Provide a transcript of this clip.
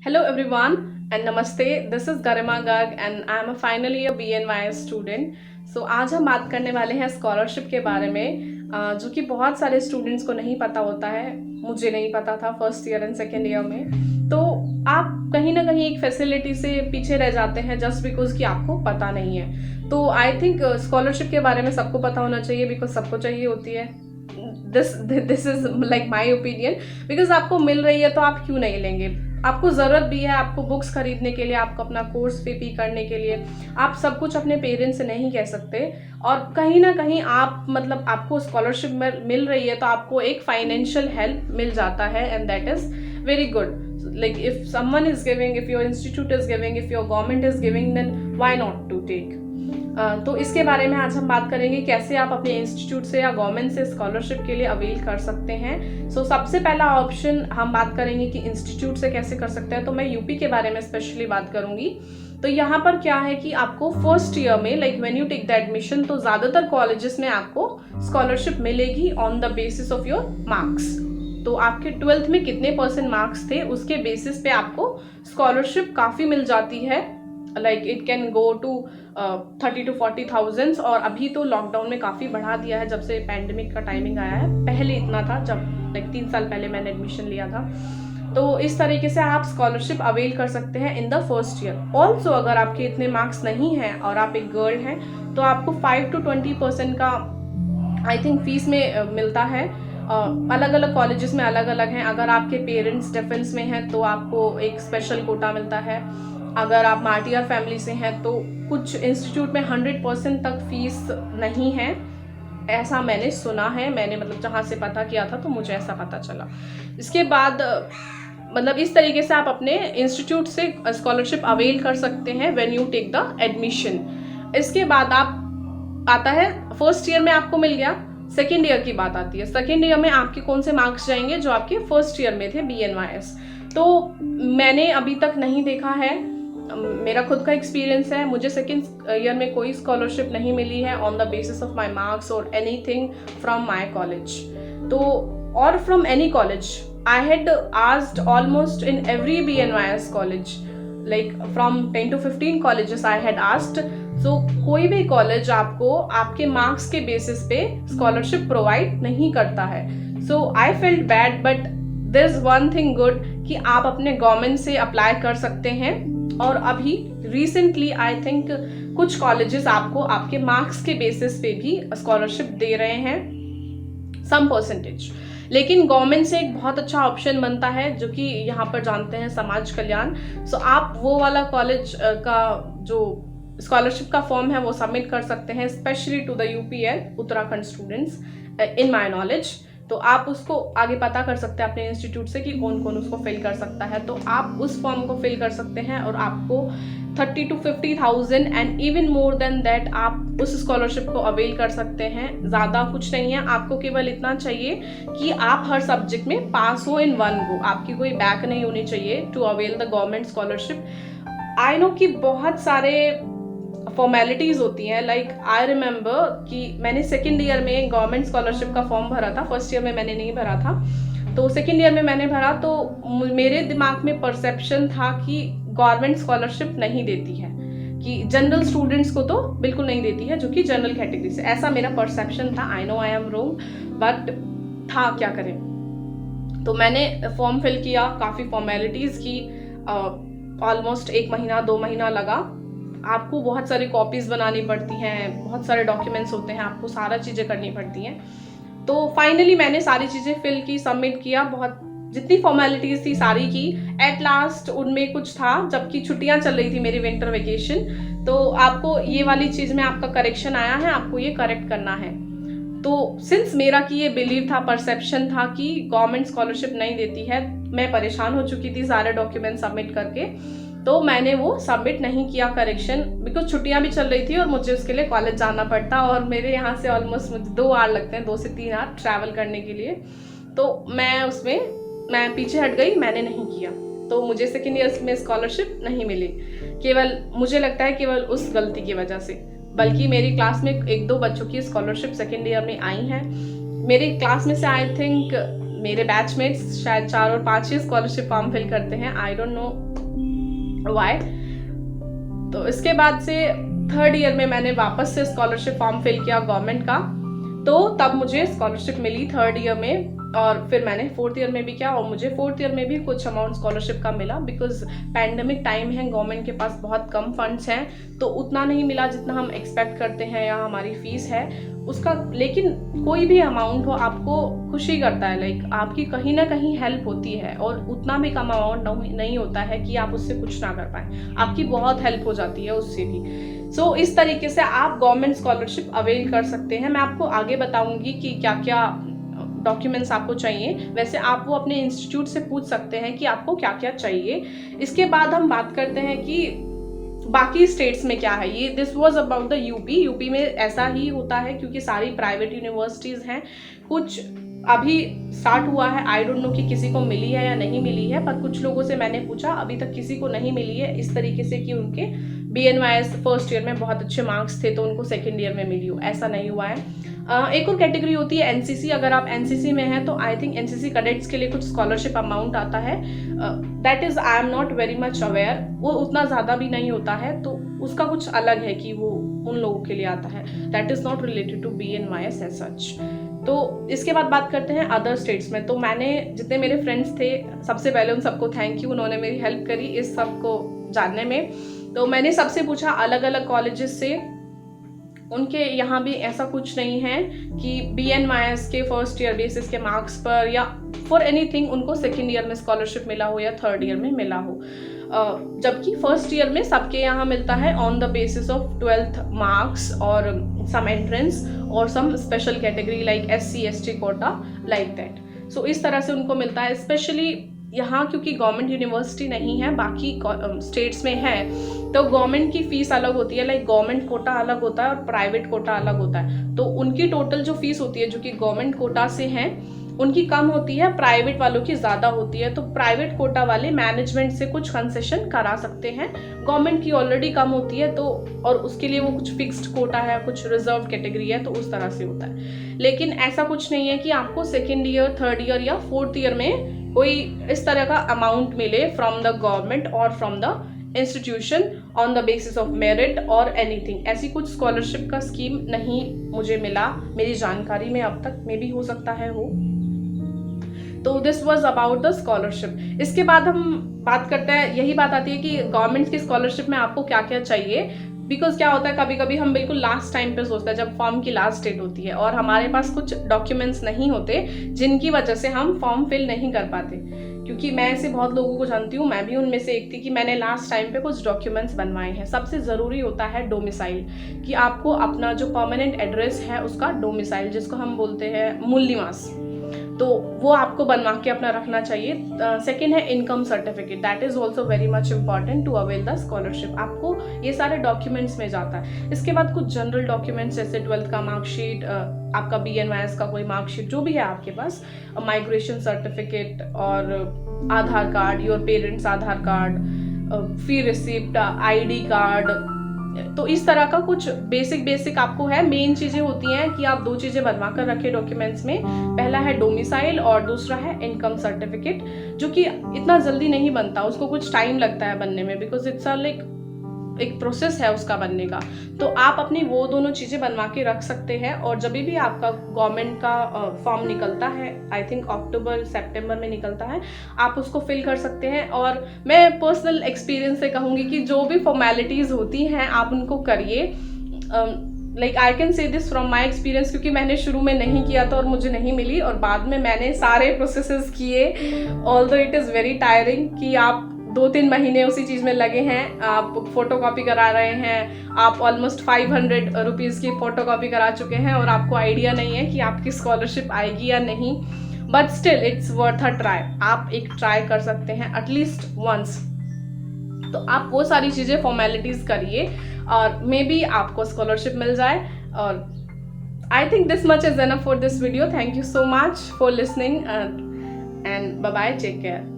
Hello everyone and namaste. This is Garima Garg and I am a final year BNYS student. So आज हम बात करने वाले हैं स्कॉलरशिप के बारे में जो कि बहुत सारे स्टूडेंट्स को नहीं पता होता है. मुझे नहीं पता था first year and second year में. तो आप कहीं ना कहीं एक फैसिलिटी से पीछे रह जाते हैं जस्ट बिकॉज कि आपको पता नहीं है. तो आई थिंक स्कॉलरशिप के बारे में सबको पता होना चाहिए बिकॉज सबको चाहिए होती है. This is like my opinion. Because आपको मिल रही है तो आप क्यों नहीं लेंगे. आपको ज़रूरत भी है, आपको बुक्स खरीदने के लिए, आपको अपना कोर्स फी करने के लिए. आप सब कुछ अपने पेरेंट्स से नहीं कह सकते. और कहीं ना कहीं आप मतलब आपको स्कॉलरशिप मिल रही है तो आपको एक फाइनेंशियल हेल्प मिल जाता है and that is very good. Like if someone is giving, if your institute is giving, if your government is giving, then why not to take. तो इसके बारे में आज हम बात करेंगे कैसे आप अपने इंस्टीट्यूट से या गवर्नमेंट से स्कॉलरशिप के लिए अवेल कर सकते हैं. सो सबसे पहला ऑप्शन हम बात करेंगे कि इंस्टीट्यूट से कैसे कर सकते हैं. तो मैं यूपी के बारे में स्पेशली बात करूंगी. तो यहाँ पर क्या है कि आपको फर्स्ट ईयर में like when you take the admission तो ज़्यादातर कॉलेजेस में आपको स्कॉलरशिप मिलेगी on the basis of your marks. तो आपके 12th में कितने % मार्क्स थे उसके बेसिस पे आपको स्कॉलरशिप काफ़ी मिल जाती है. Like it can go to 30 to 40,000. और अभी तो लॉकडाउन में काफ़ी बढ़ा दिया है जब से पैंडेमिक का टाइमिंग आया है. पहले इतना था जब लाइक 3 साल पहले मैंने एडमिशन लिया था. तो इस तरीके से आप स्कॉलरशिप अवेल कर सकते हैं in the first year. Also अगर आपके इतने मार्क्स नहीं हैं और आप एक गर्ल हैं तो आपको 5 to 20% का आई थिंक फीस में मिलता है. अलग अलग कॉलेजेस में अलग अलग हैं. अगर आपके पेरेंट्स डिफेंस में हैं तो आपको एक स्पेशल कोटा मिलता है. अगर आप मार्टियर फैमिली से हैं तो कुछ इंस्टीट्यूट में 100% तक फीस नहीं है. ऐसा मैंने सुना है. मैंने मतलब जहाँ से पता किया था तो मुझे ऐसा पता चला. इसके बाद मतलब इस तरीके से आप अपने इंस्टीट्यूट से स्कॉलरशिप अवेल कर सकते हैं when you take the admission. इसके बाद आप आता है फर्स्ट ईयर में आपको मिल गया. सेकेंड ईयर की बात आती है. सेकेंड ईयर में आपके कौन से मार्क्स जाएंगे जो आपके फर्स्ट ईयर में थे BNYS. तो मैंने अभी तक नहीं देखा है. मेरा खुद का एक्सपीरियंस है. मुझे सेकेंड ईयर में कोई स्कॉलरशिप नहीं मिली है on the basis of my marks और एनीथिंग फ्रॉम माई कॉलेज. तो और from any college I had asked almost in every BNYS college like from 10 to 15 colleges I had asked. So कोई भी कॉलेज आपको आपके मार्क्स के basis पे scholarship provide नहीं करता है. So I felt bad but there is one thing good कि आप अपने गवर्नमेंट से अप्लाई कर सकते हैं. और अभी रिसेंटली आई थिंक कुछ कॉलेजेस आपको आपके मार्क्स के बेसिस पे भी स्कॉलरशिप दे रहे हैं सम परसेंटेज. लेकिन गवर्नमेंट से एक बहुत अच्छा ऑप्शन बनता है जो कि यहाँ पर जानते हैं समाज कल्याण. सो आप वो वाला कॉलेज का जो स्कॉलरशिप का फॉर्म है वो सबमिट कर सकते हैं specially to the UP Uttarakhand students in my knowledge. तो आप उसको आगे पता कर सकते हैं अपने इंस्टीट्यूट से कि कौन कौन उसको फिल कर सकता है. तो आप उस फॉर्म को फिल कर सकते हैं और आपको 30 to 50,000 and even more than that आप उस स्कॉलरशिप को अवेल कर सकते हैं. ज़्यादा कुछ नहीं है. आपको केवल इतना चाहिए कि आप हर सब्जेक्ट में पास हो इन वन गो. आपकी कोई बैक नहीं होनी चाहिए to avail the government scholarship. I know कि बहुत सारे फॉर्मेलिटीज़ होती हैं. लाइक आई रिमेंबर कि मैंने सेकेंड ईयर में गवर्नमेंट स्कॉलरशिप का फॉर्म भरा था. फर्स्ट ईयर में मैंने नहीं भरा था. तो सेकेंड ईयर में मैंने भरा तो मेरे दिमाग में परसेप्शन था कि गवर्नमेंट स्कॉलरशिप नहीं देती है, कि जनरल स्टूडेंट्स को तो बिल्कुल नहीं देती है जो कि जनरल कैटेगरी से. ऐसा मेरा परसेप्शन था. I know I am wrong but था क्या करें. तो मैंने फॉर्म फिल किया. काफ़ी फॉर्मेलिटीज़ की. ऑलमोस्ट 1 महीना 2 महीना लगा. आपको बहुत सारी कॉपीज़ बनानी पड़ती हैं. बहुत सारे डॉक्यूमेंट्स होते हैं. आपको सारा चीज़ें करनी पड़ती हैं. तो फाइनली मैंने सारी चीज़ें फिल की, सबमिट किया. बहुत जितनी फॉर्मेलिटीज़ थी सारी की. एट लास्ट उनमें कुछ था जबकि छुट्टियां चल रही थी मेरी विंटर वेकेशन. तो आपको ये वाली चीज़ में आपका करेक्शन आया है, आपको ये करेक्ट करना है. तो सिंस मेरा कि ये बिलीव था, परसेप्शन था कि गवर्नमेंट स्कॉलरशिप नहीं देती है, मैं परेशान हो चुकी थी सारे डॉक्यूमेंट सबमिट करके. तो मैंने वो सबमिट नहीं किया करेक्शन बिकॉज छुट्टियां भी चल रही थी और मुझे उसके लिए कॉलेज जाना पड़ता. और मेरे यहाँ से ऑलमोस्ट मुझे 2 आवर लगते हैं, 2 से 3 आवर ट्रैवल करने के लिए. तो मैं पीछे हट गई, मैंने नहीं किया. तो मुझे सेकेंड ईयर में स्कॉलरशिप नहीं मिली. केवल मुझे लगता है केवल उस गलती की वजह से. बल्कि मेरी क्लास में 1-2 बच्चों की स्कॉलरशिप सेकेंड ईयर में आई हैं. मेरी क्लास में से आई थिंक मेरे बैचमेट्स शायद 4 और 5 ही स्कॉलरशिप फॉर्म फिल करते हैं. I don't know why. तो इसके बाद से थर्ड ईयर में मैंने वापस से स्कॉलरशिप फॉर्म फिल किया गवर्नमेंट का, तो तब मुझे स्कॉलरशिप मिली थर्ड ईयर में। और फिर मैंने फोर्थ ईयर में भी किया और मुझे फोर्थ ईयर में भी कुछ अमाउंट स्कॉलरशिप का मिला, बिकॉज पैंडमिक टाइम है, गवर्नमेंट के पास बहुत कम फंड्स हैं, तो उतना नहीं मिला जितना हम एक्सपेक्ट करते हैं या हमारी फीस है उसका। लेकिन कोई भी अमाउंट हो आपको खुशी करता है, लाइक आपकी कहीं ना कहीं हेल्प होती है, और उतना भी कम अमाउंट नहीं होता है कि आप उससे कुछ ना कर पाएँ, आपकी बहुत हेल्प हो जाती है उससे भी। सो इस तरीके से आप गवर्नमेंट स्कॉलरशिप अवेल कर सकते हैं। मैं आपको आगे बताऊंगी कि क्या क्या डॉक्यूमेंट्स आपको चाहिए, वैसे आप वो अपने इंस्टीट्यूट से पूछ सकते हैं कि आपको क्या क्या चाहिए। इसके बाद हम बात करते हैं कि बाकी स्टेट्स में क्या है। ये this was about the UP में ऐसा ही होता है क्योंकि सारी प्राइवेट यूनिवर्सिटीज़ हैं, कुछ अभी स्टार्ट हुआ है, आई डोंट नो कि किसी को मिली है या नहीं मिली है, पर कुछ लोगों से मैंने पूछा अभी तक किसी को नहीं मिली है, इस तरीके से कि उनके BNYS फर्स्ट ईयर में बहुत अच्छे मार्क्स थे तो उनको सेकेंड ईयर में मिली हो, ऐसा नहीं हुआ है। एक और कैटेगरी होती है NCC। अगर आप NCC में हैं तो आई थिंक NCC कैडेट्स के लिए कुछ स्कॉलरशिप अमाउंट आता है, that is I am not very much aware, वो उतना ज़्यादा भी नहीं होता है, तो उसका कुछ अलग है कि वो उन लोगों के लिए आता है, that is not related to BNYS as such. तो इसके बाद बात करते हैं अदर स्टेट्स में। तो मैंने जितने मेरे फ्रेंड्स थे, सबसे पहले उन सबको थैंक यू, उन्होंने मेरी हेल्प करी इस सब को जानने में। तो मैंने सबसे पूछा अलग अलग कॉलेजेस से, उनके यहाँ भी ऐसा कुछ नहीं है कि BNYS के फर्स्ट ईयर बेसिस के मार्क्स पर या फॉर एनीथिंग उनको सेकेंड ईयर में स्कॉलरशिप मिला हो या थर्ड ईयर में मिला हो, जबकि फर्स्ट ईयर में सबके यहाँ मिलता है on the basis of 12th marks और सम एंट्रेंस और some special category like SC ST quota like that. So इस तरह से उनको मिलता है। स्पेशली यहाँ क्योंकि गवर्नमेंट यूनिवर्सिटी नहीं है, बाकी स्टेट्स में है, तो गवर्नमेंट की फ़ीस अलग होती है, लाइक गवर्नमेंट कोटा अलग होता है और प्राइवेट कोटा अलग होता है। तो उनकी टोटल जो फीस होती है जो कि गवर्नमेंट कोटा से हैं उनकी कम होती है, प्राइवेट वालों की ज़्यादा होती है। तो प्राइवेट कोटा वाले मैनेजमेंट से कुछ कंसेशन करा सकते हैं, गवर्नमेंट की ऑलरेडी कम होती है, तो और उसके लिए वो कुछ फिक्स्ड कोटा है, कुछ रिजर्व कैटेगरी है, तो उस तरह से होता है। लेकिन ऐसा कुछ नहीं है कि आपको सेकेंड ईयर, थर्ड ईयर या फोर्थ ईयर में कोई इस तरह का अमाउंट मिले फ्रॉम द गवर्नमेंट और from the institution on the basis of merit और एनीथिंग। ऐसी कुछ स्कॉलरशिप का स्कीम नहीं मुझे मिला मेरी जानकारी में अब तक, मे भी हो सकता है हो। तो this was about the scholarship. इसके बाद हम बात करते हैं, यही बात आती है कि गवर्नमेंट की स्कॉलरशिप में आपको क्या क्या चाहिए। बिकॉज क्या होता है, कभी कभी हम बिल्कुल लास्ट टाइम पे सोचते हैं जब फॉर्म की लास्ट डेट होती है और हमारे पास कुछ डॉक्यूमेंट्स नहीं होते जिनकी वजह से हम फॉर्म फिल नहीं कर पाते। क्योंकि मैं ऐसे बहुत लोगों को जानती हूँ, मैं भी उनमें से एक थी कि मैंने लास्ट टाइम पे कुछ डॉक्यूमेंट्स बनवाए हैं। सबसे ज़रूरी होता है डोमिसाइल, कि आपको अपना जो परमानेंट एड्रेस है उसका डोमिसाइल, जिसको हम बोलते हैं मूल निवास, तो वो आपको बनवा के अपना रखना चाहिए। सेकेंड है income certificate, that is also very much important to avail the scholarship. आपको ये सारे डॉक्यूमेंट्स में जाता है। इसके बाद कुछ जनरल डॉक्यूमेंट्स जैसे 12th का मार्कशीट, आपका BNYS का कोई मार्कशीट जो भी है आपके पास, माइग्रेशन सर्टिफिकेट और Aadhaar card, your parents Aadhaar card, fee receipt, ID card, तो इस तरह का कुछ बेसिक आपको है। मेन चीज़ें होती हैं कि आप 2 चीज़ें बनवा कर रखें डॉक्यूमेंट्स में, पहला है डोमिसाइल और दूसरा है इनकम सर्टिफिकेट, जो कि इतना जल्दी नहीं बनता, उसको कुछ टाइम लगता है बनने में, बिकॉज इट्स लाइक एक प्रोसेस है उसका बनने का। तो आप अपनी वो दोनों चीज़ें बनवा के रख सकते हैं, और जब भी आपका गवर्नमेंट का फॉर्म निकलता है, आई थिंक अक्टूबर सितंबर में निकलता है, आप उसको फिल कर सकते हैं। और मैं पर्सनल एक्सपीरियंस से कहूँगी कि जो भी फॉर्मेलिटीज़ होती हैं आप उनको करिए। Like I can say this from my experience, क्योंकि मैंने शुरू में नहीं किया था और मुझे नहीं मिली, और बाद में मैंने सारे प्रोसेसेस किए। Although it is very tiring कि आप 2-3 महीने उसी चीज़ में लगे हैं, आप फोटो कॉपी करा रहे हैं, आप ऑलमोस्ट 500 रुपीज़ की फ़ोटो कॉपी करा चुके हैं और आपको आइडिया नहीं है कि आपकी स्कॉलरशिप आएगी या नहीं। But still it's worth a try, आप एक ट्राई कर सकते हैं एटलीस्ट वंस। तो आप वो सारी चीज़ें फॉर्मेलिटीज़ करिए और मे बी आपको स्कॉलरशिप मिल जाए। और I think this much is enough for this video. Thank you so much for listening and bye bye, take care.